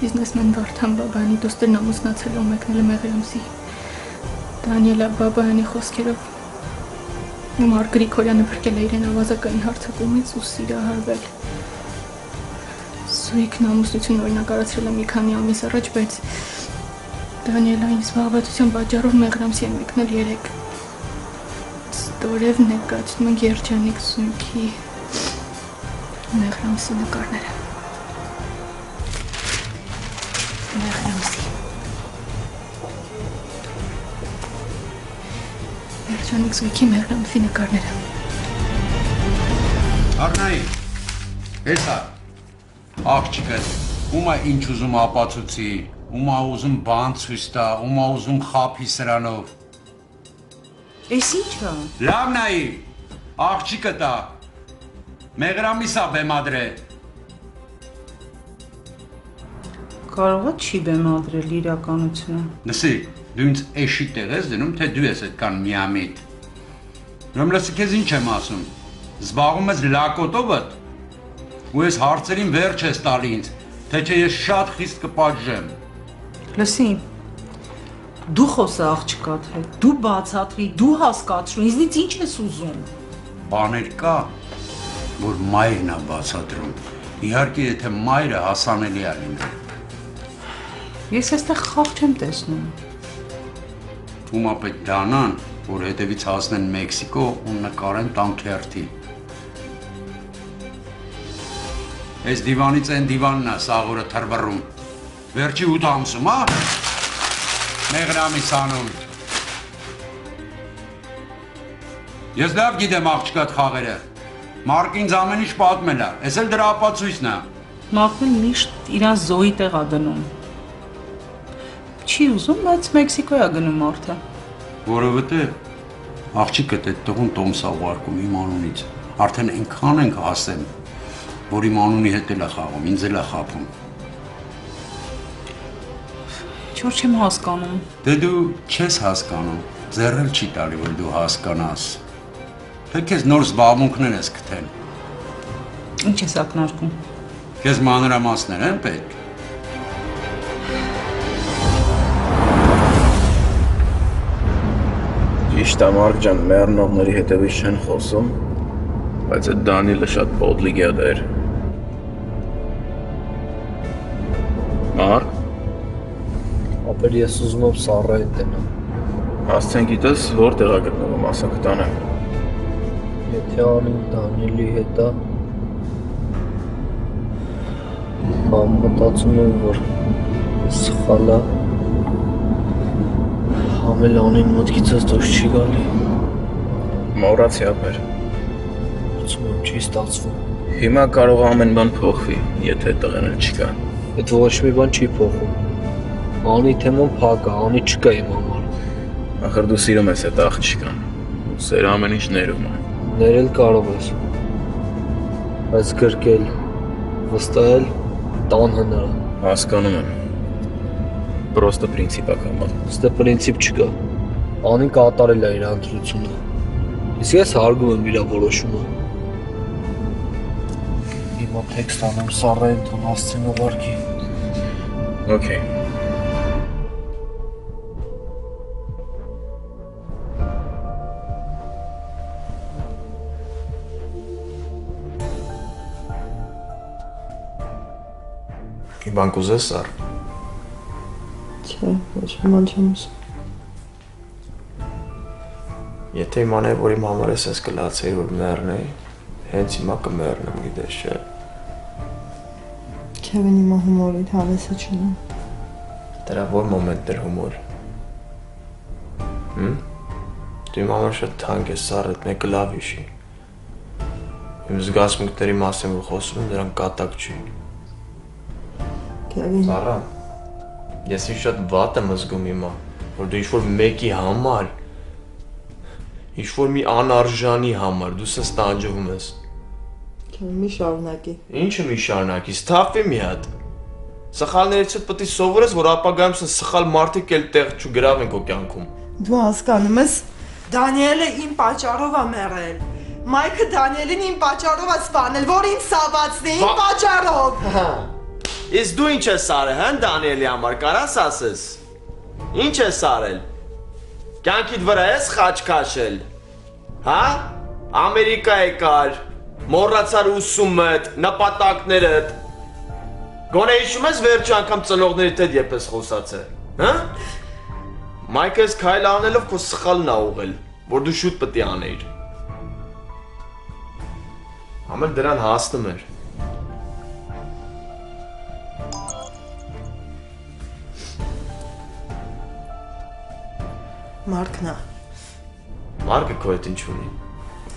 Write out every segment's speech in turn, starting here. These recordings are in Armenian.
Բիզնեսմեն Վարդան Բաբայանի դոստերն ամուսնացել ու մեկնել է Մեղրամսի։ Դանիելա Բաբայանի խոսքերով Մարկ Գրիգորյանը փրկել է իրեն ավազակային հարձակումից ու սիրահարվել։ Սույքն ամուսնություն օրինակարացրել է մի քանի ամիս առաջ, բայց Դանիելային զբաղվածության պատճառով Մեղրամսի է մեկնել 3։ Ստորև ներկայացնում ենք երջանիկ Սույքի Մեղրամսի նկարները։ Մեղրամսի։ Երջանիկ Սույքի Մեղրամսի նկարները։ Արնայի, հեսա, աղջիկս, ումա ինչ ուզում ապացուցի, ումա ուզում բան ցույց տա, ումա ուզում խափի սրանով։ Էս ի՞նչ է։ Լավ նայի, աղջիկը տա, Մեղրամիսա բեմադրե։ Կարող է չի բեմադրել իրականությունը։ Նսի, դու ինձ էշի տեղ ես դնում, թե դու ես այդքան միամիտ։ Ուրեմն լսի քեզ ինչ եմ ասում, զբաղվում ես լակոտովդ, ու ես հարցերին վերջ ես տալի ինձ, թե չէ ես շատ խիստ կպատժեմ։ Լսի, դու խոսա աղջկադ հետ, դու բացատրի, դու հասկացրու, ինձնից ինչ ես ուզում։ Բաներ կա, որ մայրն է բացատրում, իհարկե եթե մայրը հասանելի է լինում։ Ես այստեղ խաղ չեմ տեսնում։ Ումա պետք դանան, որ հետևից հասնեն Մեքսիկո ու նկարեն տանքերթի։ Այս դիվանից են դիվանն է սաղորը թրբռում։ Վերջի 8 ամսում, հա? Մեղրամիս անում։ Ես լավ գիտեմ աղջկադ խաղերը։ Մարկը ինձ ամեն ինչ պատմել է, ես էլ դրա ապացույցն է։ Մարկն միշտ իրան Զոյի տեղ է գնում։ Չի ուզում, բայց Մեքսիկո է գնում մարդը։ Որովհետև աղջիկդ այդ տղուն տոմս է ուղարկում իմ անունից։ Արդեն այնքան ենք հասել, որ իմ անունի հետ էլ է խաղում, ինձ էլ է խաբում։ Չոր չեմ հասկանում։ Դե դու չես հասկանում, ձեռել չի տալի, որ դու հասկանաս։ Թե քեզ նոր զբաղմունքներ ես գտել։ Ինչ ես ակնարկում։ Քեզ մանրամասներ են պետք։ Ճիշտ է, Մարկ ջան, մեռնողների հետևից չեն խոսում, բայց այդ Դանիելը շատ պոդլիգ է դեր։ Մարկ։ Ապեր ես ուզում եմ Սառայի տնեմ։ Հասցեն գիտես, որտեղ է գտնվում, ասա կտանեմ։ Եթե անին Դանիելի հետ է, մտածում եմ, որ սխալ է, համել անին մտքիցս դուրս չի գալի։ Մոռացի ապեր։ Ուծում եմ չի ստացվում։ Հիմա կարող է ամեն բան փոխվի, եթե տղեն էլ չկա։ Այդ ոչ մի բան չի փոխում։ Անի թեման փակ է, անի չկա իմ համար։ Ախր դու սիրում ես այդ աղջիկան։ Սերը ամեն ինչ ներում է։ Ներել կարող ես։ Բայց գրկել, վստահել, տան հնարը։ Հասկանում եմ։ Պրոստը պրինցիպ է կամալ։ Ստե պրինցիպ չկա։ Անին կատարել է իր ընտրությունը։ Իսկ ես հարգում եմ իր որոշումը։ Հիմա տեքստ անում Սառային տուն հասցեն ուղարկի։ Okay. Մի բան կուզես, Սառ։ Չէ, ոչ մի բան չեմ ուզում։ Եթե իմանայի, որ իմ համար ես կլացեի, որ մեռնեի, հենց հիմա կմեռնեմ, գիտես չէ։ Քևին հիմա հումորիդ հավեսը չունեմ։ Դրա որ մոմենտներ հումոր։ Դու իմ համար շատ թանկ ես, Սառ, այդ մեկը լավ հիշի։ Իմ զգացմունքների մասին որ խոսում եմ, դրան կատակ չի։ Քևին։ Սառա, ես ինչ շատ վատ եմ զգում հիմա, որ դու ինչ-որ մեկի համար, ինչ-որ մի անարժանի համար, դու սենց տանջվում ես։ Քևին մի շարունակի։ Ինչը մի շարունակի, սթափվի մի հատ։ Սխալներից հետ պետք է սովորես, որ ապագայում սենց սխալ մարդիկ էլ տեղ չգրավեն քո կյանքում։ Դու հասկանում ես, Դանիելը իմ պատճառով է մեռել։ Մայքը Դանիելին իմ պատճառով է սպանել, որ ինձ սավացնի, իմ պատճառով։ Իսկ դու ինչ ես արել, հա Դանիելի համար, կարաս ասես։ Ինչ ես արել։ Կյանքիդ վրա ես խաչ քաշել։ Հա? Ամերիկա եկար, մոռացար ուսումդ, նպատակներդ։ Գոնե հիշում ես վերջի անգամ ծնողներիդ հետ երբ ես խոսացել, հա? Մայքս քայլ անելով քո սխալն ա ուղղել, որ դու շուտ պետք է անեիր։ Ամեն դրան հասնում էր։ Մարկն է։ Մարկը քո հետ ինչ ունի։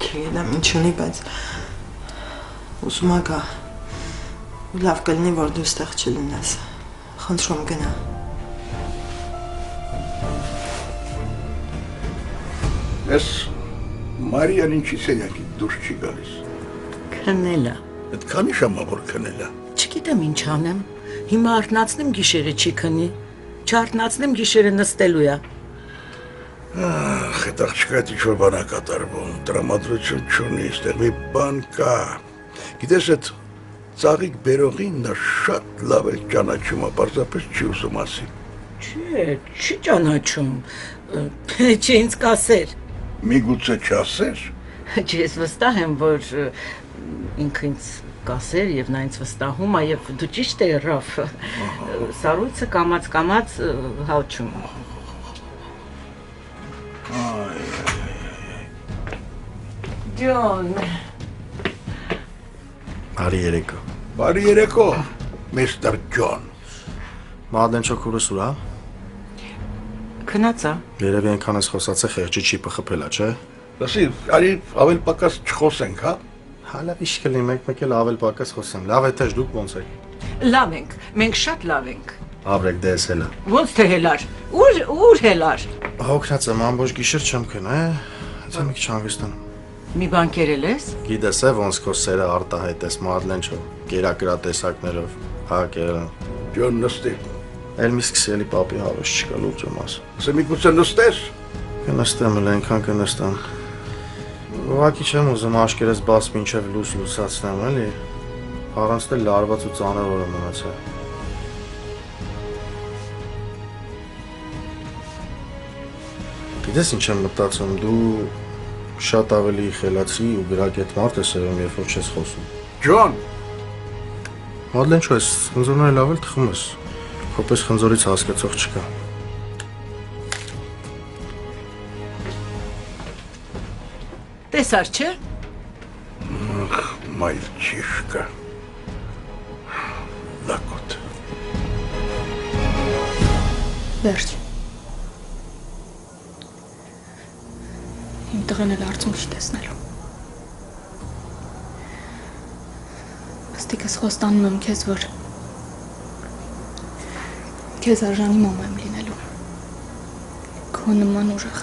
Չգիտեմ ինչ ունի, բայց ուզում ա գա։ Ու լավ կլինի, որ դու ստեղ չլինես։ Խնդրում գնա։ Ես Մարիան ինչի սենյակի դուրս չի գալիս։ Քնելա։ Այդ քանի ժամա որ քնելա։ Չգիտեմ ինչ անեմ։ Հիմա արթնացնեմ գիշերը չի քնի։ Չարթնացնեմ գիշերը նստելու է։ Ախ, այդ աղջիկա ինչ-որ բան ա կատարվում, տրամադրություն չունի, այստեղ մի բան կա։ Գիտես, այդ ծաղիկ բերողին նա շատ լավ է ճանաչում, պարզապես չի ուզում ասի։ Չի ճանաչում։ Չէ ինձ կասեր։ Միգուցե չասեր։ Ես վստահ եմ, որ ինքը ինձ կասեր եւ նա ինձ վստահում է եւ դու ճիշտ ես Ռաֆ։ Սառույցը կամած հաճում։ Ջոն։ Բարի երեկո։ Բարի երեկո, Միստր Ջոն։ Մադեն չոքուրս ուրա։ Քնած է։ Երևի այնքան ես խոսացել խեղճի չիպը խփելա, չէ։ Լսի, արի ավել պակաս չխոսենք, հա։ Հալա ինչ կլինի, մեկ էլ ավել պակաս խոսեմ։ Լավ է թե դուք ոնց եք։ Լավ ենք, մենք շատ լավ ենք։ Ապրեք դες հելա։ Ոնց թե հելար։ Ուր հելար։ Հոգնած եմ, ամբողջ գիշեր չեմ քնա, Դա մի քիչ հանգստանում։ Մի բան կերել ես։ Գիտես է ոնց քո սերը արտահայտես Մադլեն չո, կերակրա տեսակներով, հա կերան։ Ջոն նստի։ Էլ մի սկսելի պապի հավես չկա լուրջ եմ ասում։ Ասե միգուցե նստես։ Կնստեմ, այնքան կնստամ։ Ուղղակի չեմ ուզում աշկերես բաց մինչև լուսացնեմ, էլի։ Առանց դե լարված ու ծանր օրը մնացա։ Գիտես ինչ եմ մտածում, դու շատ ավելի խելացի ու գրագետ մարդ ես եղել, երբ որ չես խոսում։ Ջոն։ Մադլեն čo ես, խնձորները լավ էլ թխում ես։ Քոպես խնձորից հասկացող չկա։ Տեսար չէ։ Ախ, մայլչիշկա։ Լակոտ։ Վերջ։ Իմ տղեն էլ արցում չի տեսնելու։ Աստիկս խոստանում եմ քեզ, որ քեզ արժանի մամա եմ լինելու։ Քո նման ուժեղ։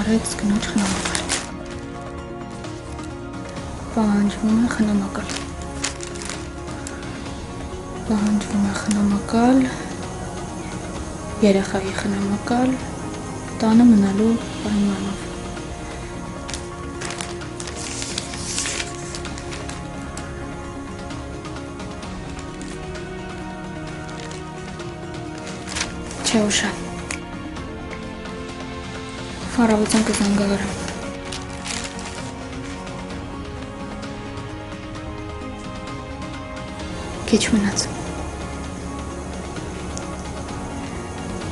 Արեց կնոջ խնամակալ։ Պահանջվում է խնամակալ։ Պահանջվում է խնամակալ, երեխայի խնամակալ, տանը մնալու պայմանով։ Չէ ուշան։ Առավոտյան կզանգահարեմ։ Քիչ մնաց։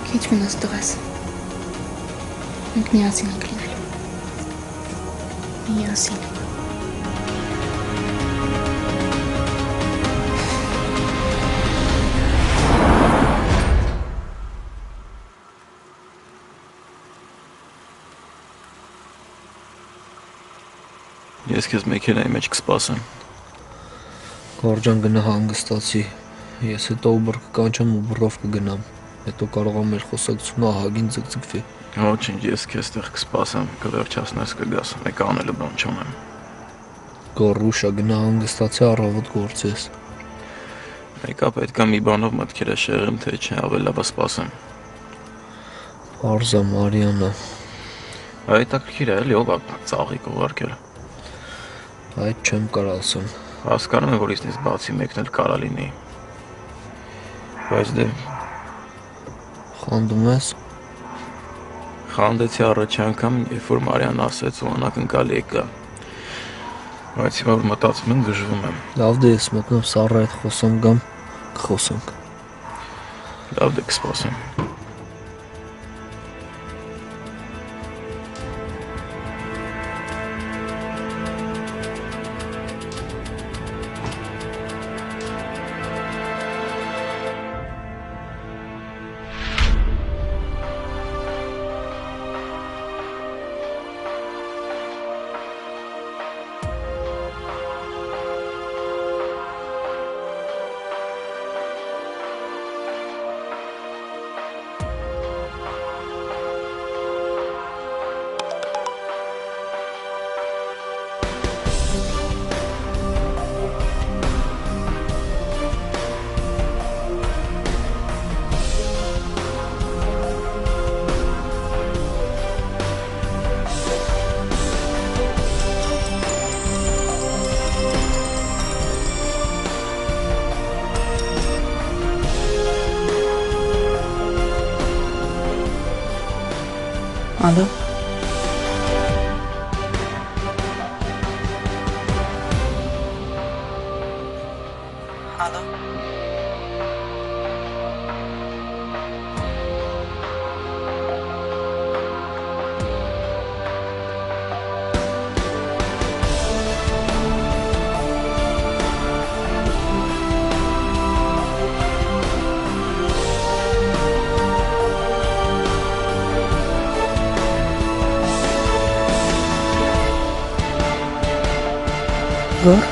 Քիչ մնաց տղաս։ Մենք միասին ենք լինելու։ Միասին։ Ես քեզ մեքենայի մեջ կսպասեմ։ Գորջան գնա հանգստացի։ Ես հետո Uber կկանչեմ ու բռով կգնամ։ Հետո կարող է մեր խոսակցությունը ահագին ձգձգվի։ Ոչինչ, ես քեզ տեղ կսպասեմ, կվերջացնես կգաս, մեկ անելու բան չունեմ։ Գոռուշա գնա հանգստացի առավոտ գործես։ Մեկա պետքա մի բանով մտքերը շեղեմ, թե չէ, ավելի լավ սպասեմ։ Արզա Մարիանա։ Այդ ակրքիր է, էլի ով է ծաղիկ ուղարկել։ Այդ չեմ կարող ասեմ։ Հասկանում եմ, որ իսնից բացի մեկն էլ կարա լինի։ Բայց դե խանդում ես։ Խանդեցի առաջ անգամ, երբ որ Մարիան ասեց ու անակնկալի եկա։ Բայց հիմա որ մտածում եմ, գժվում եմ։ Լավ դե ես մտնեմ Սառայի հետ խոսեմ գամ, կխոսենք։ Լավ դե կսպասեմ։ Ալո։ Ալո։ Գոր։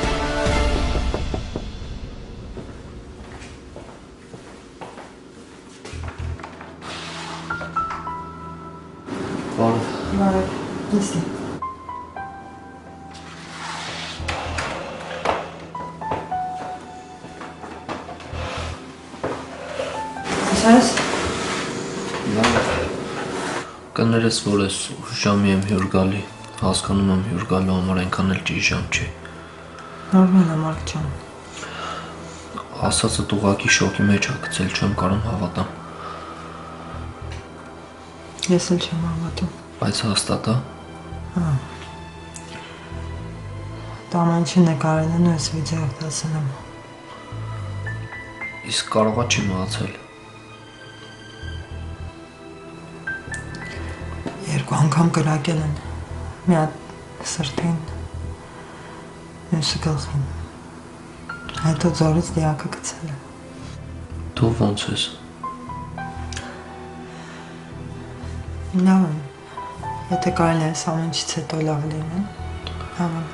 Բարև։ Լսի։ Ասես։ Կներես, որ ես ժամի եմ հյուր գալի, հասկանում եմ հյուր գալու համար այնքան էլ ճիշտ ժամ չի։ Նորմալ է Մարկ ջան։ Ասածդ ուղղակի շոկի մեջ ա գցել, չեմ կարող հավատամ։ Ես էլ չեմ հավատում։ Բայց հաստատ է։ Հա։ Դա ամեն ինչը նկարել են ու ես վիդեոյով դասել եմ։ Իսկ կարողա չի մահացել։ Երկու անգամ կրակել են։ Մի հատ սրտին, մյուսը գլխին։ Հետո ձորից դիակը գցել է։ Դու ոնց ես։ Լավ եմ։ Եթե կարելի է այս ամեն ինչից հետո լավ լինել, լավ եմ։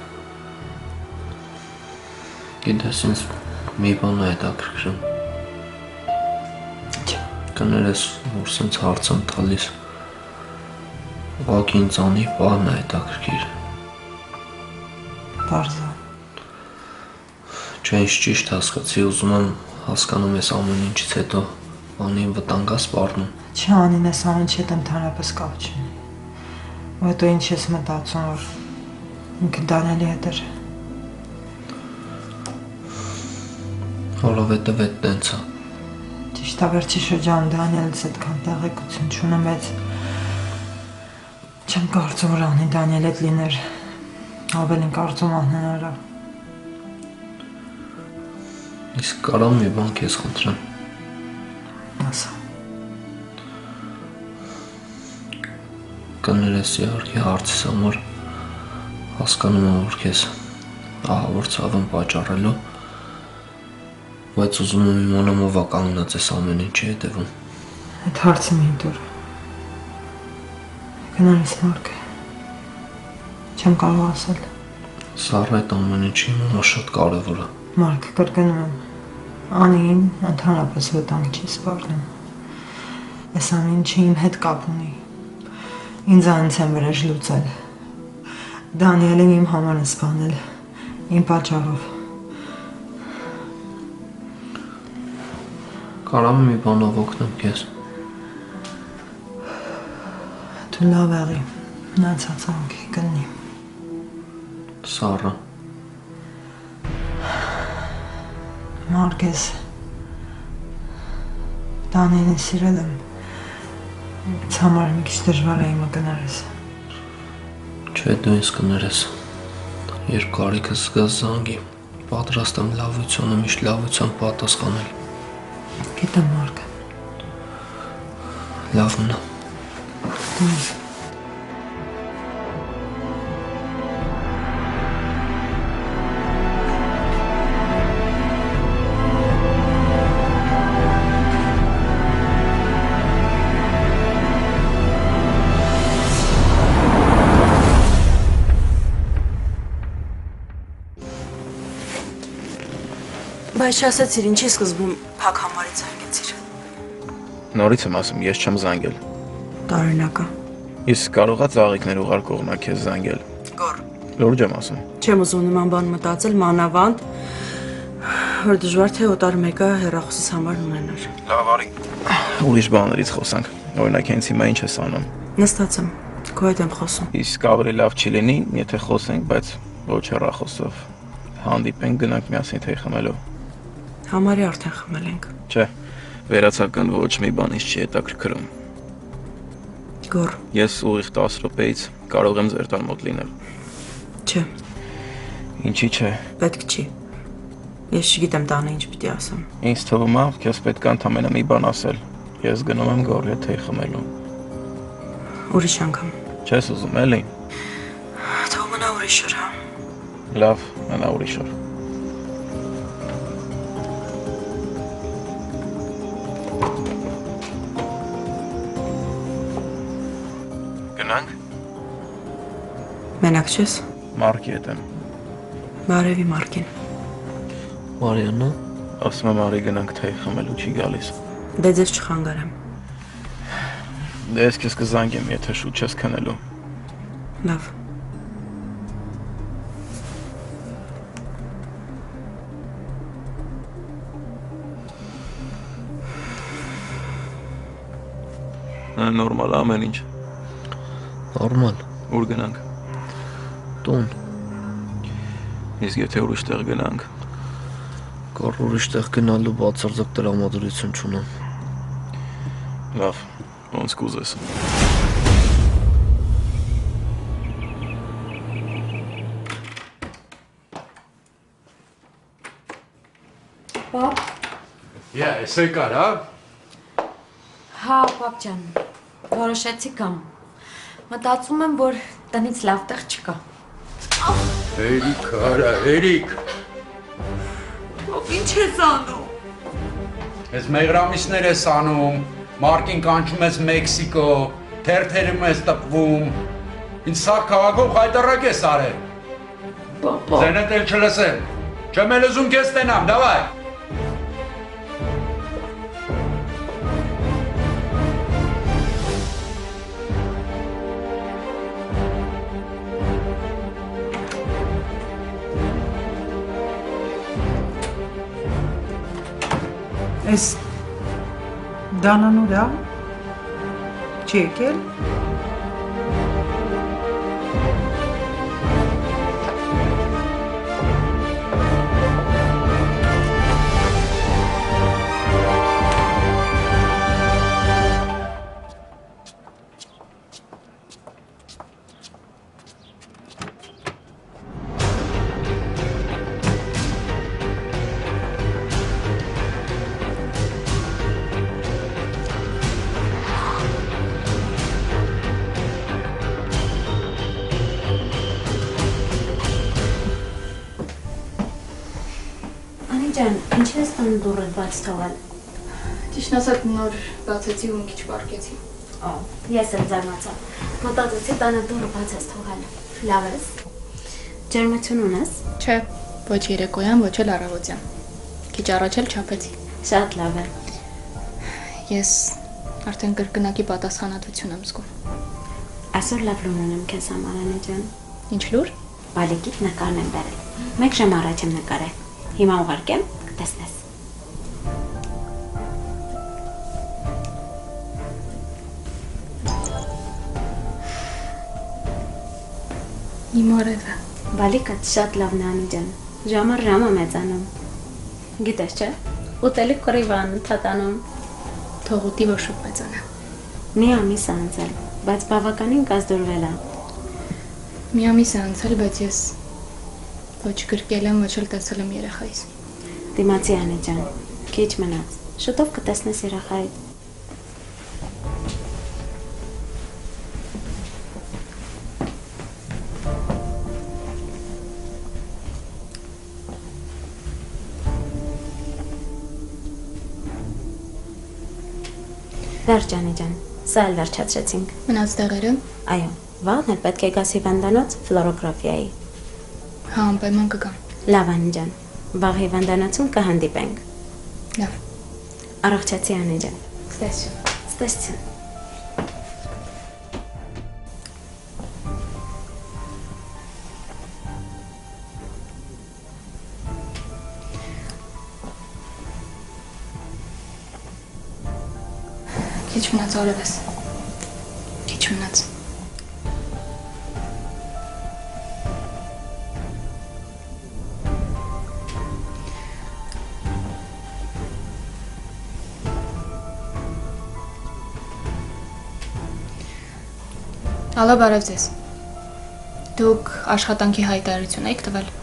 Գիտես ինձ մի բան է հետաքրքրում։ Կներես, որ սենց հարց եմ տալիս։ Ուղղակի ինձ անի բանն է հետաքրքիր։ Պարզ է։ Չէ, ինձ ճիշտ հասկացի, ուզում եմ հասկանում ես ամեն ինչից հետո անին վտանգ ես սպառնում։ Չի անին ես ամեն ինչ հետ ընդհանրապես կապ չունի։ Ու հետո ինչ ես մտածում, որ ինքը Դանիելի հետ էր։ Որովհետև էդ տենց է։ Ճիշտ է, վերջի շրջանում Դանիելից այդքան տեղեկություն չունեմ, բայց չեմ կարծում, որ անի Դանիել հետ լիներ, ավելին կարծում անհնար է։ Իսկ կարամ մի բան քեզ խնդրեմ։ Ասա։ Կներես իհարկե հարցիս համար հասկանում եմ, որ քեզ ահավոր ցավ եմ պատճառելու, բայց ուզում եմ իմանամ ով է կանգնած այս ամեն ինչի հետևում։ Այդ հարցը մի դուր։ Գնալիս Մարկը։ Չեմ կարող ասել։ Սառը այդ ամեն ինչի համար շատ կարևոր է։ Մարկը կրկնում եմ։ Անին ընդհանրապես վտանգ չի սպառնում։ Այս ամեն ինչը իմ հետ կապ ունի։ Ինձ անց եմ վրեժ լուծել։ Դանիելին իմ համար է սպանել։ Իմ պատճառով։ Կարամ մի բանով օգնեմ քեզ։ Դու լավ եղի, մնացած անկի կնի։ Սառը։ Մարկես, Դանիելին սիրել եմ։ Ինձ համար մի քիչ դժվար է իմը կներես։ Չէ, դու ինձ կներես։ Երբ կարիքս զգաս զանգի, պատրաստ եմ լավությունը միշտ լավությամբ պատասխանել։ Գիտեմ Մարկը։ Լավ մնա։ Բայց չասեցիր, ինչի սկզբում փակ համարից զանգեցիր։ Նորից եմ ասում, ես չեմ զանգել։ Տարօրինակ է։ Իսկ կարողա ծաղիկներ ուղարկողն է քեզ զանգել։ Գոռ։ Լուրջ եմ ասում։ Չեմ ուզում նման բան մտածել, մանավանդ, որ դժվար թե օտար մեկը հեռախոսից համար ունենար։ Լավ արի։ Ուրիշ բաներից խոսանք։ Օրինակ հենց հիմա ինչ ես անում։ Նստած եմ, քո հետ եմ խոսում։ Իսկ ավելի լավ չի լինի, եթե խոսենք, բայց ոչ հեռախոսով։ Հանդիպենք գնանք միասին թեյ խմելով։ Համարի արդեն խմել ենք։ Չէ, վերացական ոչ մի բան ինձ չի հետաքրքրում։ Գոռ։ Ես ուղիղ 10 րոպեից կարող եմ ձեր տան մոտ լինել։ Չէ։ Ինչի՞ չէ։ Պետք չի։ Ես չգիտեմ տանը ինչ պիտի ասեմ։ Ինձ թվում է, քեզ պետք է ընդամենը մի բան ասել։ Ես գնում եմ գորի հետ թեյ խմելու։ Ուրիշ անգամ։ Չես ուզում էլի։ Թող մնա ուրիշ օր, հա։ Լավ, մնա ուրիշ օր։ Գնանք։ Մենակ չես։ Մարկի հետ եմ։ Բարևի Մարկին։ Մարիաննա, Ասում եմ արի գնանք թեյ խմելու, չի գալիս։ Դե ձեզ չխանգարեմ։ Դե ես քեզ կզանգեմ, եթե շուտ չես քնելու։ Լավ։ Նորմալ է ամեն ինչ։ նորմալ։ Ուր գնանք։ Տուն։ Իսկ եթե ուրիշ տեղ գնանք։ Կար ուրիշ տեղ գնալու բացարձակ տրամադրություն չունեմ։ Լավ, ոնց կուզես։ Պապ։ Ես եկար, հա։ Հա, պապ ջան, որոշեցի կամ։ Մտածում եմ, որ տնից լավ տեղ չկա։ Հերիք, արա, հերիք։ Պապ, ինչ ես անում։ Ես մեղրամիսներ ես անում, Մարկին կանչում ես Մեքսիկո, թերթերում ես տպվում, ինձ սաղ քաղաքով խայտարակ ես արել։ Պապա։ Զենետ էլ չլսել, չեմ էլ ուզում կեզ տենամ, դավայ։ Այս Դանան ուր է։ Չի եկել։ Չես տան դուրը բաց թողել։ Ճիշտ ասած նոր բացեցի ու մի քիչ պարկեցի։ Ես էլ զարմացա։ Մտածեցի տանը դուրը բաց ես թողել։ Լավ ես։ Ջերմություն ունես։ Չէ, ոչ երեկոյան, ոչ էլ առավոտյան։ Քիչ առաջ էլ չափեցի։ Շատ լավ է։ Ես արդեն կրկնակի պատասխանատվություն եմ զգում։ Այսօր լավ լուր ունեմ քեզ համար, Անե ջան։ Ինչ լուր։ Բալիկիդ նկարն եմ բերել։ 1 ժամ առաջ եմ նկարել։ Հիմա ուղարկեմ, կտեսնես։ Իմ արևը։ Բալիկդ շատ լավն է, Անի ջան։ Ժամը ժամը մեծանում։ Գիտես չէ։ Ուտելիք կռիվան թատանում։ Թող ուտի որ շուտ մեծանա։ Մի ամիս է անցել, բայց բավականին կազդուրվել է։ Մի ամիս է անցել, բայց ես ոչ գրկել եմ, ոչ էլ տեսել եմ երեխայիս։ Դիմացի Անի ջան, քիչ մնաց։ Շուտով կտեսնես երեխայիդ։ Վերջ Անի ջան, սա էլ վերջացրեցինք։ Մնաց դեղերը։ Այո, վաղն էլ պետք է գաս հիվանդանոց ֆլորոգրաֆիայի։ Հա, անպայման կգամ։ Լավ Անի ջան, վաղ հիվանդանոցում կհանդիպենք։ Լավ։ Առողջացի Անի ջան։ Ստեսություն։ Ստեսություն։ Քիչ մնաց օրևս։ Քիչ մնաց։ Ալո, բարև ձեզ։ Դուք աշխատանքի հայտարարություն եք տվել։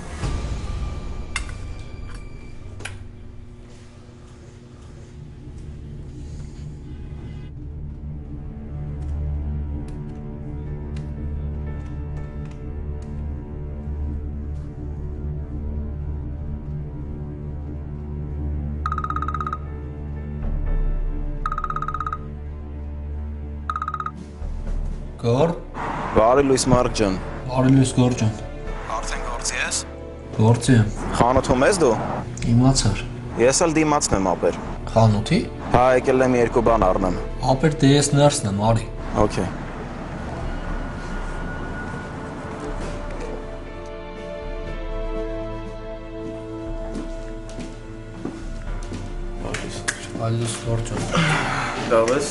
Գոր։ Բարի լույս Մարկ ջան։ Բարի լույս Գոր ջան։ Արդեն գործի ես։ Գործի եմ։ Խանութում ես դու։ Իմացար։ Ես էլ դիմացն եմ ապեր։ Խանութի։ Հա, եկել եմ երկու բան առնեմ։ Ապեր դե ես ներսն եմ, արի։ Okay։ Բարի լույս Գոր ջան։ Լավ ես։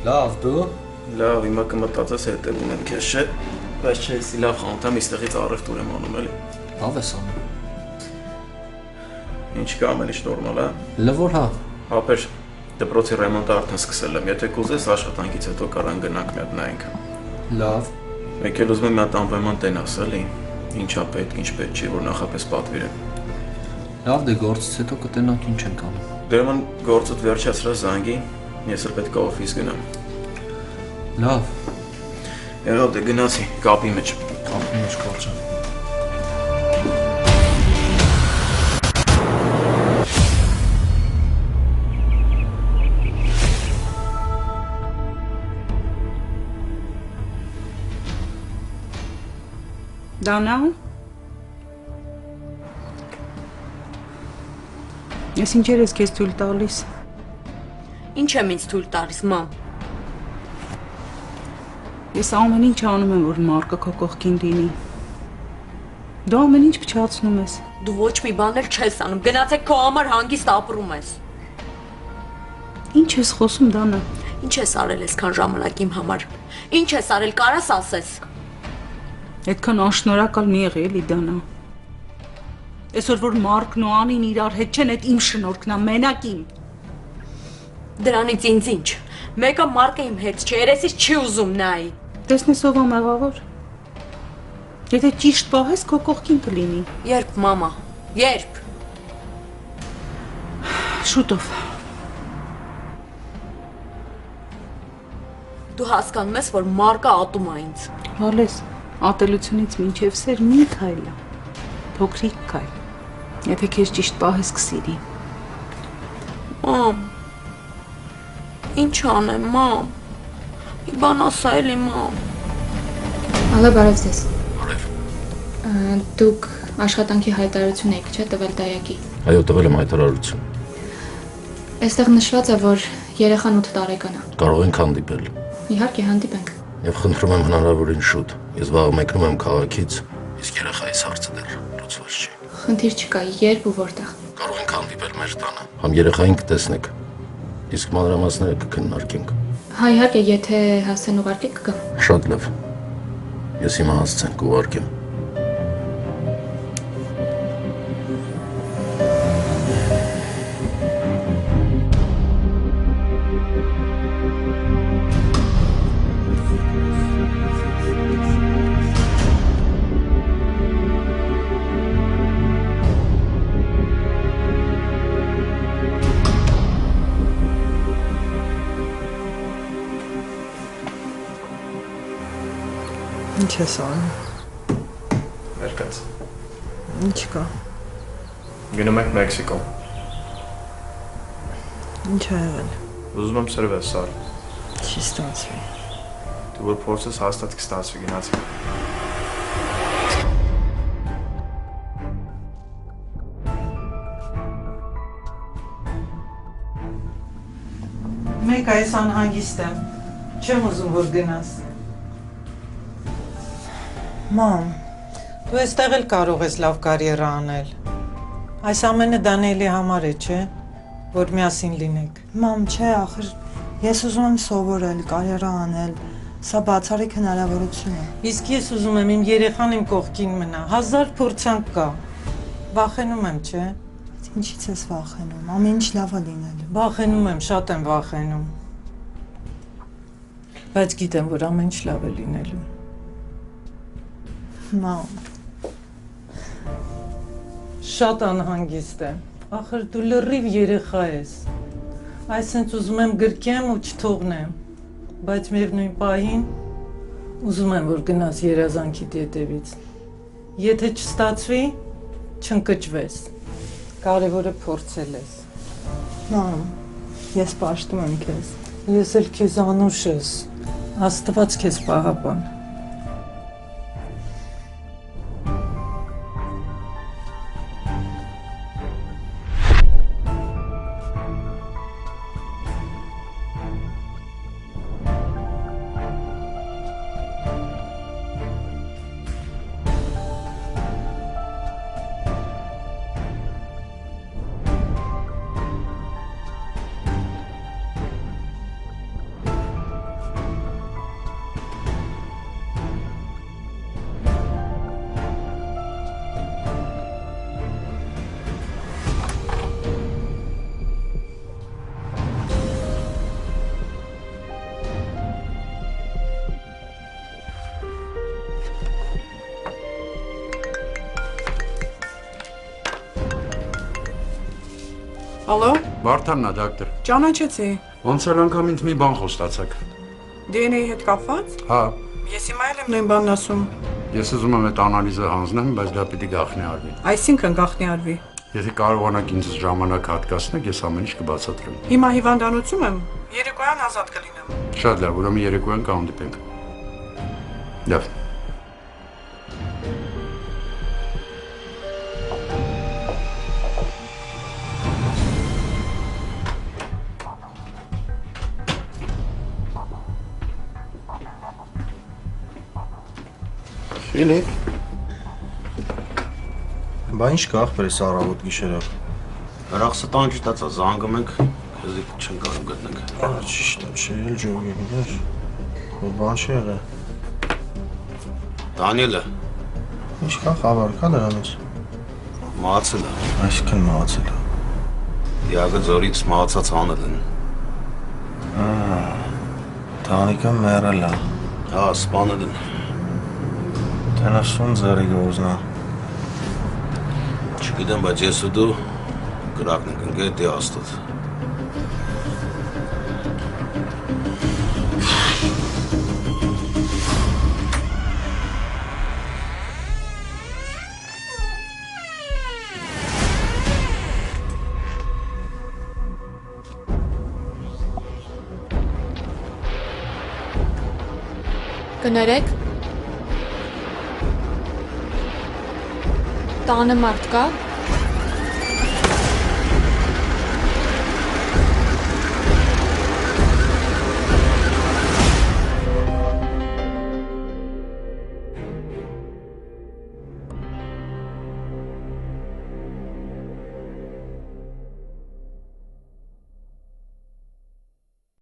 Լավ, դու։ Լավ, հիմա կմտածես հետև ունեմ քեզ չէ, բայց չէ, էսի լավ խանութ եմ, իստեղից առևտուր եմ անում էլի։ Լավ ես անում։ Ինչ կա, ամեն ինչ նորմալ է։ Լվոր հա։ Ապեր, դպրոցի ռեմոնտը արդեն սկսել եմ, եթե կուզես աշխատանքից հետո կարան գնանք մի հատ նայենք։ Լավ։ Մեկ էլ ուզում եմ մի հատ անպայման տենաս էլի, ինչա պետք, ինչ պետք չի, որ նախապես պատվիրեմ։ Լավ, դե գործից հետո կտենանք ինչ ենք անում։ Դերման գործդ վերջացրա զանգի, ես էլ պետք է օֆիս գնամ։ Լավ։ Եղավ դե գնացի, կապի մեջ։ Կապի մեջ Գոր ջան։ Դանա։ Ես ինչեր ես քեզ թույլ տալիս։ Ինչ եմ ինձ թույլ տալիս, մամ։ Ես ամեն ինչ անում եմ, որ Մարկը քո կողքին լինի։ Դու ամեն ինչ փչացնում ես։ Դու ոչ մի բան էլ չես անում։ Գնացեք քո համար հանգիստ ապրում ես։ Ինչ ես խոսում, Դանա։ Ինչ ես արել այսքան ժամանակ իմ համար։ Ինչ ես արել, կարաս ասես։ Այդքան անշնորհակալ մի եղի էլի, Դանա։ Այսօր որ Մարկն ու Անին իրար հետ չեն, այդ իմ շնորհքն է, մենակ իմ։ Դրանից ինձ ինչ։ Մեկը Մարկը իմ հետ չէ, երեսից չի ուզում նայի։ Տեսնես ով է մեղավոր։ Եթե ճիշտ պահես, քո կողքին կլինի։ Երբ, մամա, երբ։ Շուտով։ Դու հասկանում ես, որ Մարկը ատում է ինձ։ Հալես, ատելությունից մինչև սեր մի քայլ է։ Փոքրիկ քայլ։ Եթե քեզ ճիշտ պահես կսիրի։ Մամ։ Ինչ անեմ, մամ։ Մի բան ասա էլի, մամ։ Ալո, բարև ձեզ։ Դուք աշխատանքի հայտարարություն եք, չէ՞, տվել դայակի։ Այո, տվել եմ հայտարարություն։ Այստեղ նշված է, որ երեխան 8 տարեկան է։ Կարող ենք հանդիպել։ Իհարկե, հանդիպենք։ Եվ խնդրում եմ հնարավորին շուտ։ Ես վաղ մեկնում եմ քաղաքից, իսկ երեխայիս հարցը դեռ լուծված չի։ Խնդիր չկա, երբ ու որտեղ։ Կարող ենք հանդիպել մեր տանը։ Համ երեխային կտեսնեք, իսկ մանրամասները կքննարկենք։ Հա, իհարկե, եթե հասցեն ուղարկեք կգամ։ Շատ լավ։ Ես հիմա հասցեն կուղարկեմ։ Ինչ ես անում։ Ներկայց։ Ինչ կա։ Գնում ենք Մեքսիկո։ Ինչ ա եղել։ Ուզում եմ սրվես, Սար։ Չի ստացվի։ Դու որ փորձես հաստատ կստացվի գնացի։ Մեկ այս անհանգիստ եմ։ Չեմ ուզում որ գնաս։ Մամ, դու այստեղ էլ կարող ես լավ կարիերա անել։ Այս ամենը Դանիելի համար է, չէ՞, որ միասին լինեք։ Մամ, չէ, ախր ես ուզում եմ սովորել, կարիերա անել։ Սա բացառիկ հնարավորություն է։ Իսկ ես ուզում եմ իմ երեխան իմ կողքին մնա։ 1000 փորձանք կա։ Վախենում եմ, չէ՞։ Ինչից ես վախենում։ Ամեն ինչ լավ է լինելու։ Վախենում եմ, շատ եմ վախենում։ Բայց գիտեմ, որ ամեն ինչ լավ է լինելու։ Մամ։ Շատ անհանգիստ եմ։ Ախր դու լրիվ երեխա ես։ Այսինքն ուզում եմ գրկեմ ու չթողնեմ, բայց միևնույն պահին ուզում եմ որ գնաս երազանքիդ ետևից։ Եթե չստացվի, չընկճվես։ Կարևորը փորձել ես։ Մամ, ես պաշտում եմ քեզ։ Ես էլ քեզ անուշ ես։ Աստված քեզ պահապան։ Ալո։ Վարդանն է, դոկտոր։ Ճանաչեցի։ Ոնց էլ անգամ ինձ մի բան խոստացաք։ DNA-ի հետ կապված։ Հա։ Ես հիմա էլ եմ նույն բանն ասում։ Ես ուզում եմ այդ անալիզը հանձնեմ, բայց դա պիտի գաղտնի արվի։ Այսինքն գաղտնի արվի։ Եթե կարողանաք ինձ ժամանակ հատկացնեք, ես ամեն ինչ կբացատրեմ։ Հիմա հիվանդանոցում եմ, երեկոյան ազատ կլինեմ։ Շատ լավ, ուրեմն երեկոյան կհանդիպենք։ Լավ։ Ֆիլիպ։ Բա ինչ կա ախպերս առավոտ գիշերով։ Հրախսը տան չտացա, զանգում ենք, քեզի չեն կարող գտնենք։ Ճիշտ է, չէ, էլ ջոգի գիտես։ Որ բան չի եղել։ Դանիելը։ Ինչ կա խաբար կա դրանից։ Մահացել է։ Այսինքն մահացել է։ Դիագը ձորից մահացած հանել են։ Տանիկը մեռել է։ Հա, սպանել են։ Տենասուն ձերի գոզնա։ Չգիտեմ, բայց ես ու դու կրակն ենք ընկել դե աստուծ։ Կներեք։ Տանը մարդ կա։